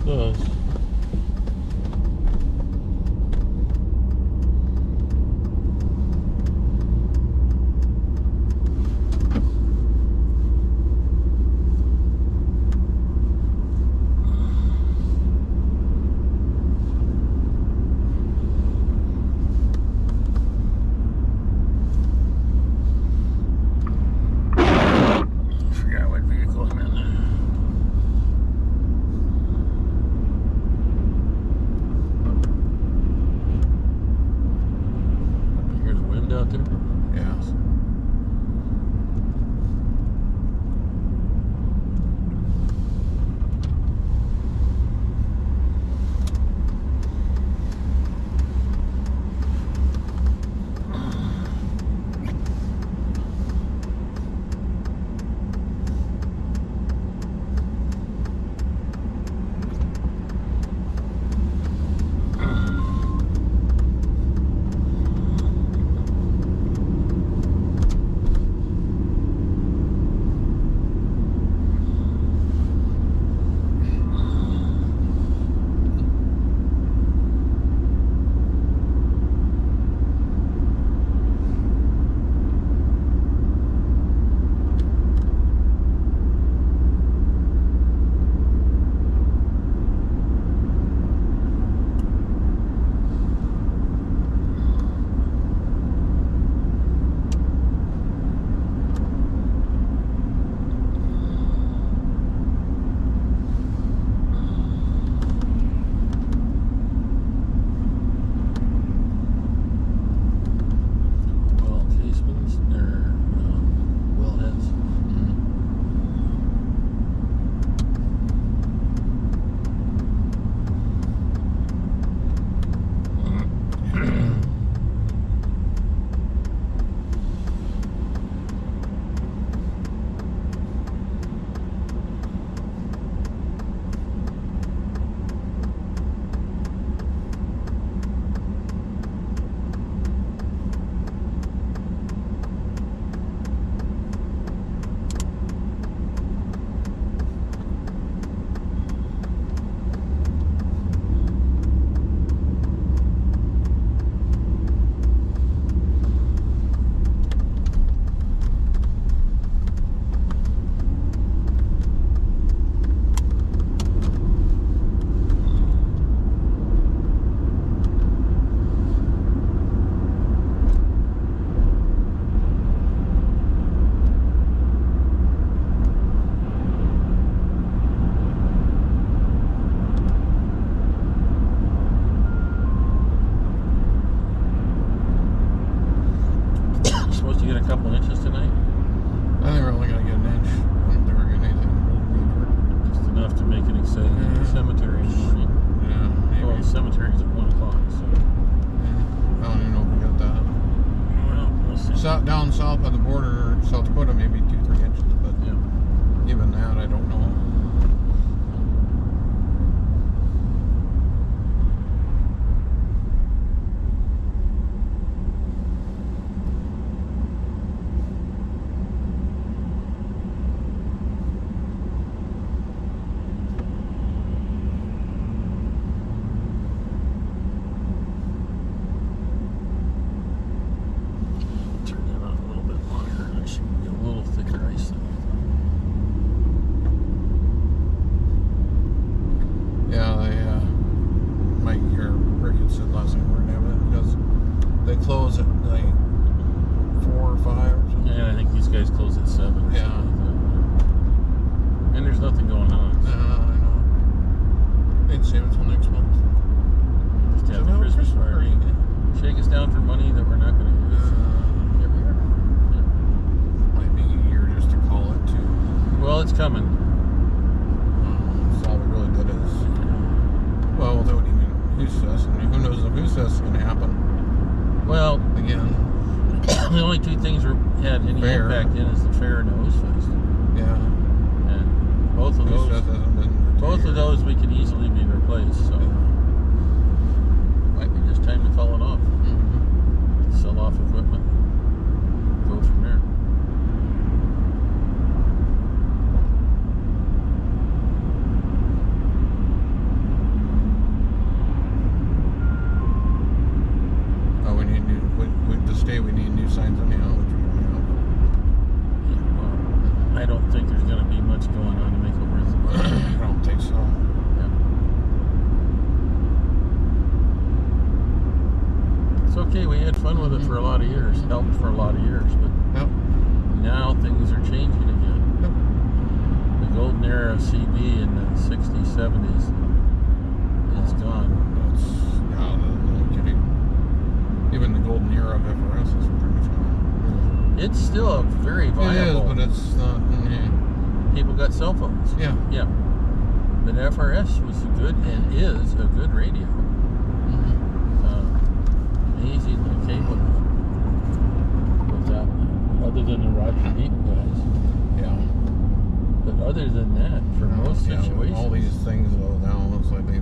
does. Down south by the border, South Dakota, maybe 2-3 inches, but yeah, even that, I don't know. Close at like 4 or 5 or something. Yeah, I think these guys close at 7. Yeah. And there's nothing going on. So. I know. They'd save it till next month. Just have a Christmas party. Shake us down for money that we're not going to use. Here we are. Yeah. Might be a year just to call it too. Well, it's coming. That's all we really did is. Well, without even who's testing. Who knows if who's testing is going to happen. Well, again, the only two things we had any impact in is the fair and the Hose Fest. Yeah. And both of those we could easily be replaced. So might be just time to call it off. Mm-hmm. Sell off equipment. Go from there. for a lot of years, helped for a lot of years, but now things are changing again. The golden era of CB in the 60s, 70s is gone. No kidding. Even the golden era of FRS is pretty much gone. It's still a very viable. It is, but it's not. People got cell phones. Yeah. But FRS was good and is a good radio. Amazingly capable. Without, other than the Roger Eaton guys. Yeah. But other than that, for most situations. All these things though now it's like they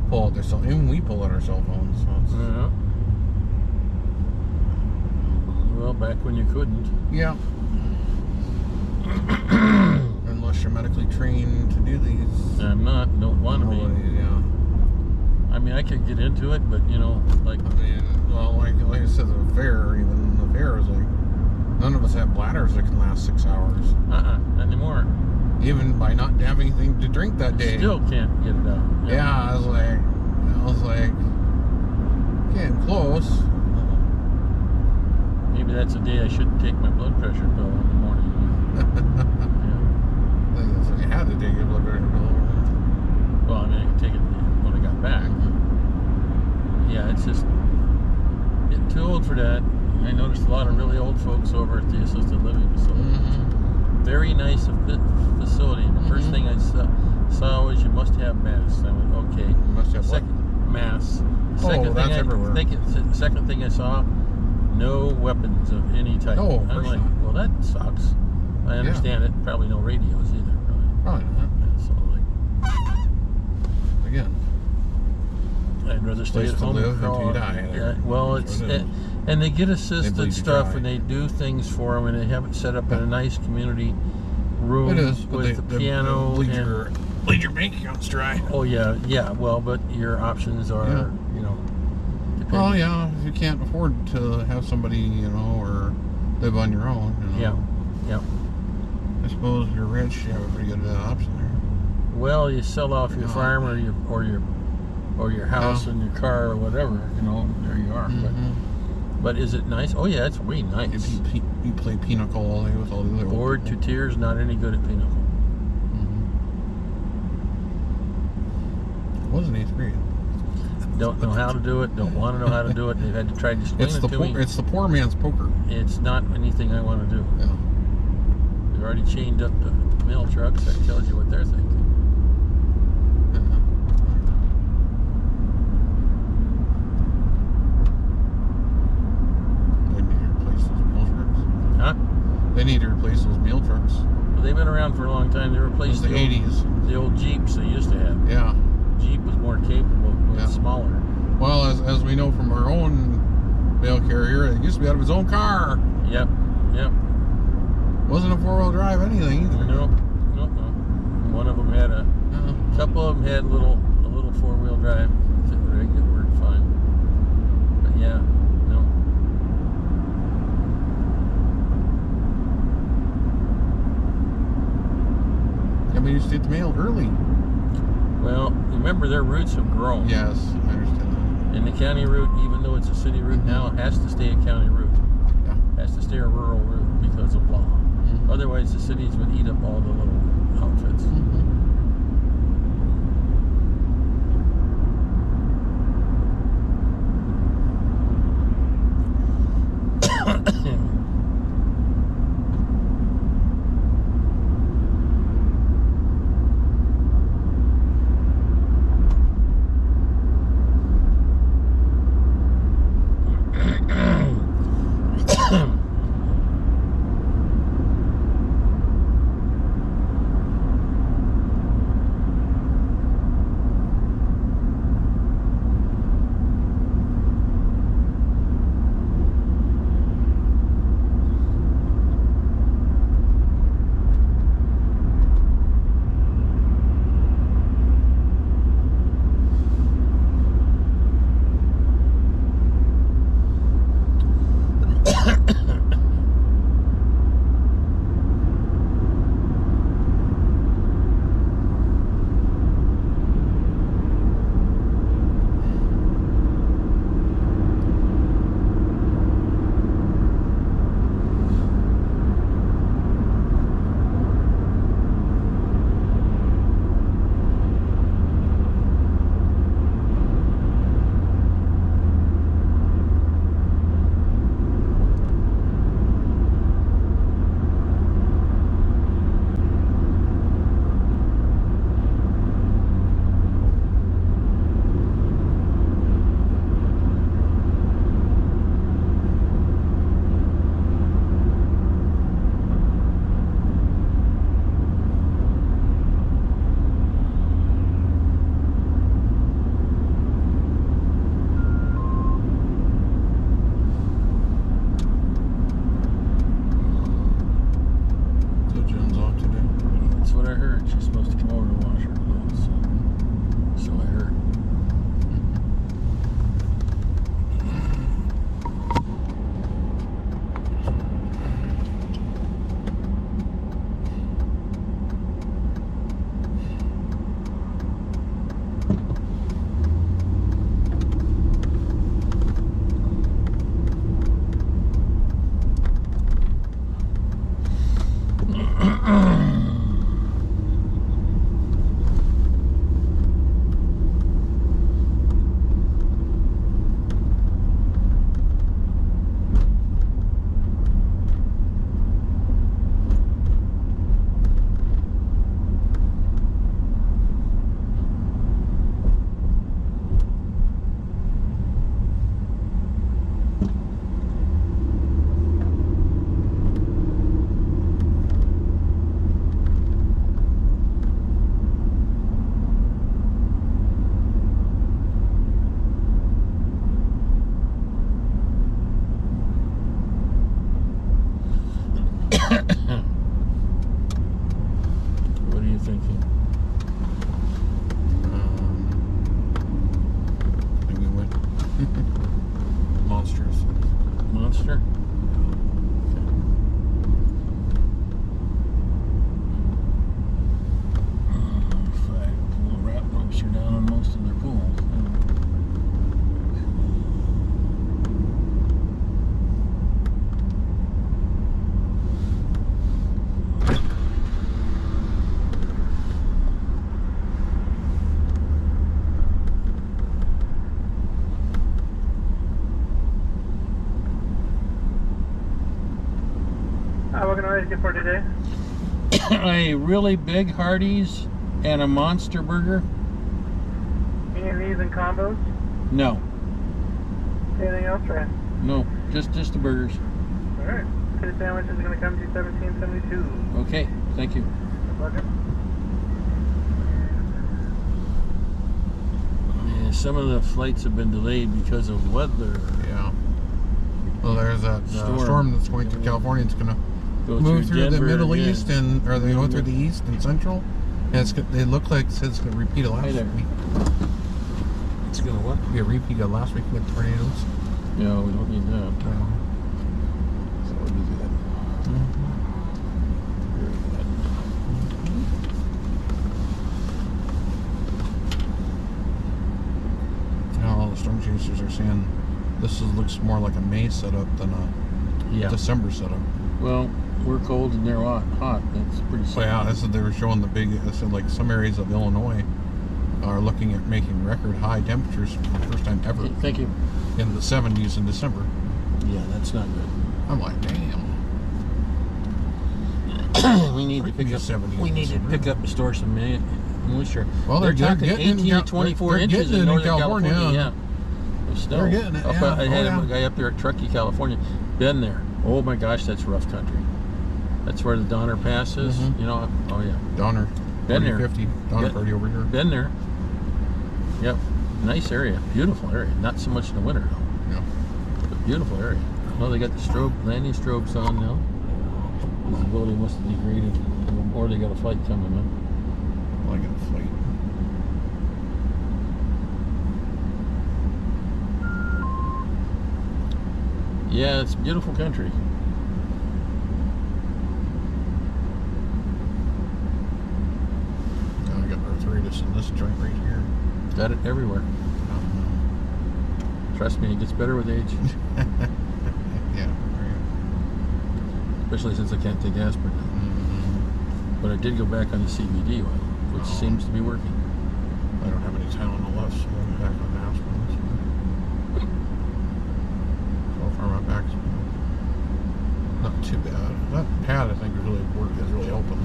pull out their cell. Even we pull out our cell phones. So well, back when you couldn't. Yeah. Unless you're medically trained to do these. I'm not. Don't want to be. Yeah. I mean, I could get into it, but you know, like. I mean, well, like I said, the fair is like none of us have bladders that can last 6 hours. Not anymore. Even by not having anything to drink that day. Still can't get it out. Yeah, I was like, getting close. Maybe that's a day I shouldn't take my blood pressure pill in the morning. I had to take your blood pressure pill. Well, I mean, I could take it when I got back. Yeah, it's just getting too old for that. I noticed a lot of really old folks over at the assisted living facility. Very nice facility. The first thing I saw was you must have masks. I went, okay. You must have masks. That's everywhere. Second thing I saw, no weapons of any type. No, I'm like, well, that sucks. I understand it. Probably no radios either. Probably not. So, like, again, I'd rather stay at home and until you die. Yeah, well, and they get assisted stuff, and they do things for them, and they have it set up in a nice community room with the piano. Bleed your bank accounts dry. Oh yeah. Well, but your options are, you know. Well, yeah, if you can't afford to have somebody, you know, or live on your own. You know. Yeah. I suppose if you're rich, you have a pretty good option there. Well, you sell off your farm or your house and your car or whatever, you know. There you are. But is it nice? Oh yeah, it's way nice. You play pinochle all day with all the other. Bored to tears. Not any good at pinochle. Wasn't 8th grade. Don't know how to do it. Don't want to know how to do it. They've had to try to explain it to me. It's the poor man's poker. It's not anything I want to do. Yeah. They've already chained up the mail trucks. That tells you what they're thinking. They need to replace those meal trucks. Well, they've been around for a long time. They replaced the 80s. The old Jeeps they used to have. Yeah. Jeep was more capable, but smaller. Well, as we know from our own mail carrier, it used to be out of his own car. Yep. Wasn't a 4-wheel drive anything either. No. One of them had a couple of them had a little 4-wheel drive. It worked fine. But yeah. We used to get the mail early. Well, remember their routes have grown. Yes, I understand that. And the county route, even though it's a city route now, has to stay a county route. Yeah. Has to stay a rural route because of law. Otherwise, the cities would eat up all the little outfits. guys get for today? A really big Hardee's and a monster burger. Any of these in combos? No. Anything else, Ryan? No, just the burgers. Alright. Pita sandwich is going to come to $17.72. Okay, thank you. My pleasure. Yeah, some of the flights have been delayed because of weather. Yeah. Well, there's that storm that's going through California. It's going to move through Denver, the Middle yeah. East, or they go through the East and Central. And it looked like it's going to repeat of last Hey there. week. It's gonna what? Be a repeat of last week with tornadoes. No, we don't need that. So we'll do that. Very good. Now all the storm chasers are saying this looks more like a May setup than a December setup. Well, we're cold and they're hot. That's pretty sad. So yeah, that's what they were showing like some areas of Illinois are looking at making record high temperatures for the first time ever. Okay, thank you. In the 70s in December. Yeah, that's not good. I'm like, damn. We need to pick up. 70 We need to pick up and store some moisture. Well, they're talking getting 18 to 24 they're inches getting in it Northern California. Yeah. Of snow. They're getting it. Yeah. I had a guy up there at Truckee, California. Been there. Oh my gosh, that's rough country. That's where the Donner Pass is. You know. Oh yeah. Donner. Been there. 50. Donner party over here. Been there. Yep. Nice area. Beautiful area. Not so much in the winter though. Yeah. But beautiful area. Well, they got the landing strobes on now. Visibility must have degraded, or they got a flight coming up. Well, I got a flight. Yeah, it's a beautiful country. I got arthritis in this joint right here. Got it everywhere. Trust me, it gets better with age. Yeah. Especially since I can't take aspirin now. But I did go back on the CBD oil, which seems to be working. I don't have any Tylenol left, so I'm back on the aspirin. So far my back's not too bad. That pad I think is really helping.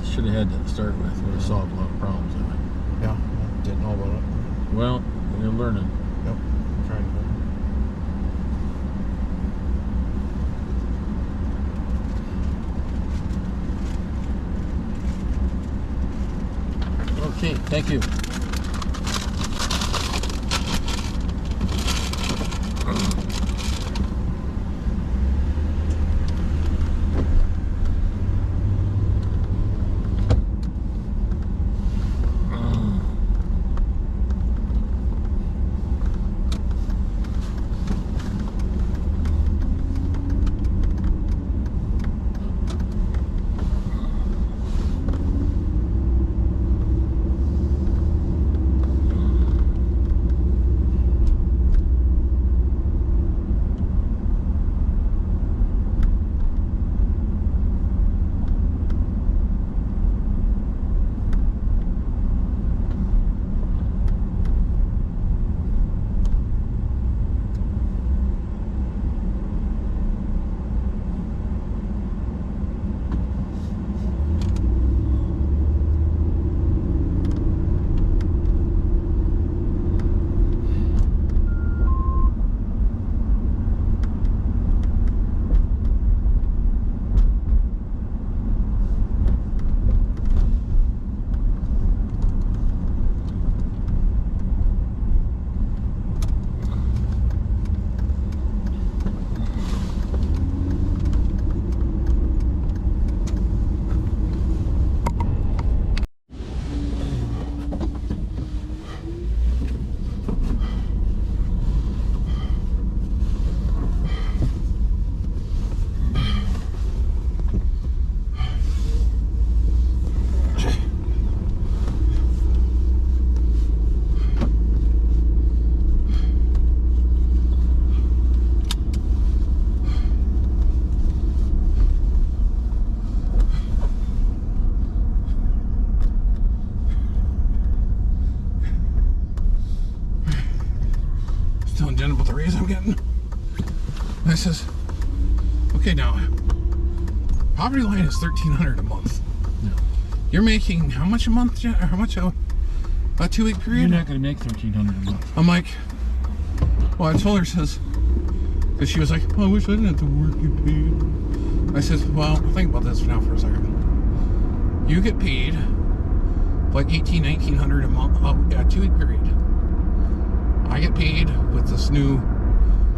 Should have had that to start with. Would have solved a lot of problems, I think. Yeah, I didn't know about it. Well, you're learning. Yep, I'm trying to. Okay, thank you. Telling Jen about the raise I'm getting. I says, okay now, Poverty line is $1,300 a month. Yeah. You're making how much a month? How much a 2-week period? You're not going to make $1,300 a month. I'm like, well, I told her, says, because she was like, well, I wish I didn't have to work, get paid. I said, well, think about this now for a second. You get paid like $1,800, $1,900 a month, a 2-week period. I get paid with this new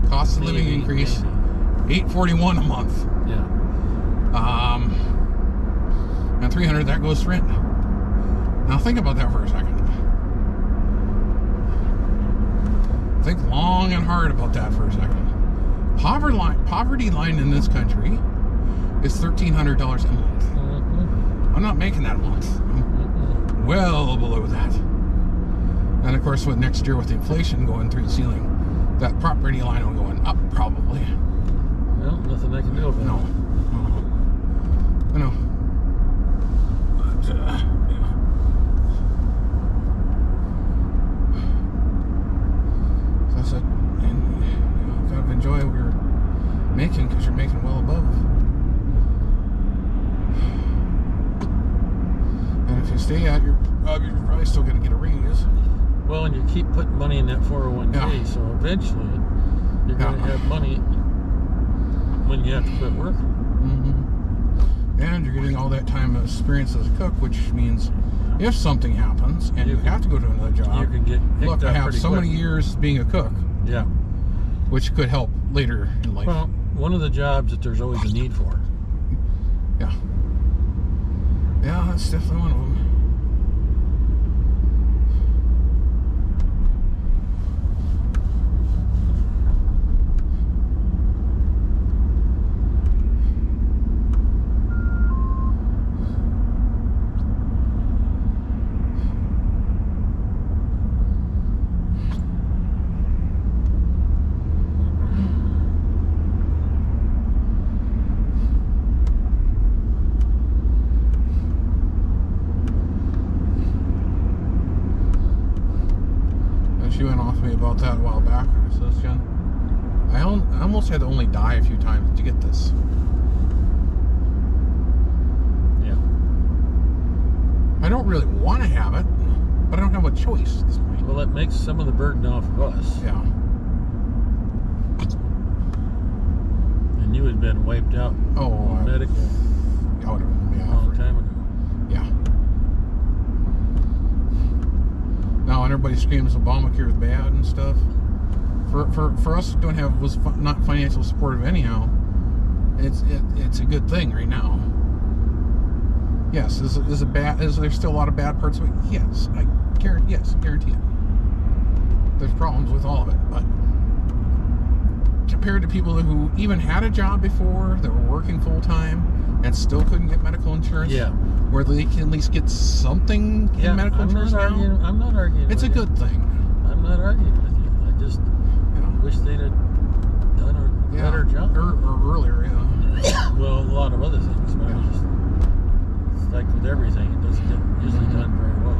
cost of living increase, $841 a month. Yeah. And $300 that goes to rent. Now think about that for a second. Think long and hard about that for a second. Poverty line in this country is $1,300 a month. Mm-hmm. I'm not making that a month. I'm well below that. And of course, with next year with inflation going through the ceiling, that property line will go up probably. Well, nothing I can do about it. No. I know. But, yeah. So I said, and you kind of enjoy what you're making because you're making well above. And if you stay at your job, you're probably still going to get a raise. Well, and you keep putting money in that 401k, Yeah. so eventually you're going to have money when you have to quit working. Mm-hmm. And you're getting all that time of experience as a cook, which means if something happens and you have to go to another job, You can get picked look, I up have pretty so quick. many years being a cook, Yeah. which could help later in life. Well, one of the jobs that there's always a need for. Yeah. Yeah, that's definitely one of them. She went off me about that a while back, and I says, Jen, I almost had to only die a few times to get this. Yeah. I don't really want to have it, but I don't have a choice at this point. Well, it makes some of the burden off of us. Yeah. And you had been wiped out medical I would have, a long time ago. Yeah. Now, and everybody screams Obamacare is bad and stuff. For us, don't have was not financial supportive anyhow. It's a good thing right now. Yes, is it bad? Is there still a lot of bad parts of it? Yes, I guarantee it. There's problems with all of it, but compared to people who even had a job before, that were working full time and still couldn't get medical insurance, Yeah. where they can at least get something in medical insurance now. I'm not arguing. It's a with good thing. I'm not arguing with you. I just wish they'd have done a better job. Or earlier, yeah. Well, a lot of other things, but it's like with everything, it doesn't get usually done very well.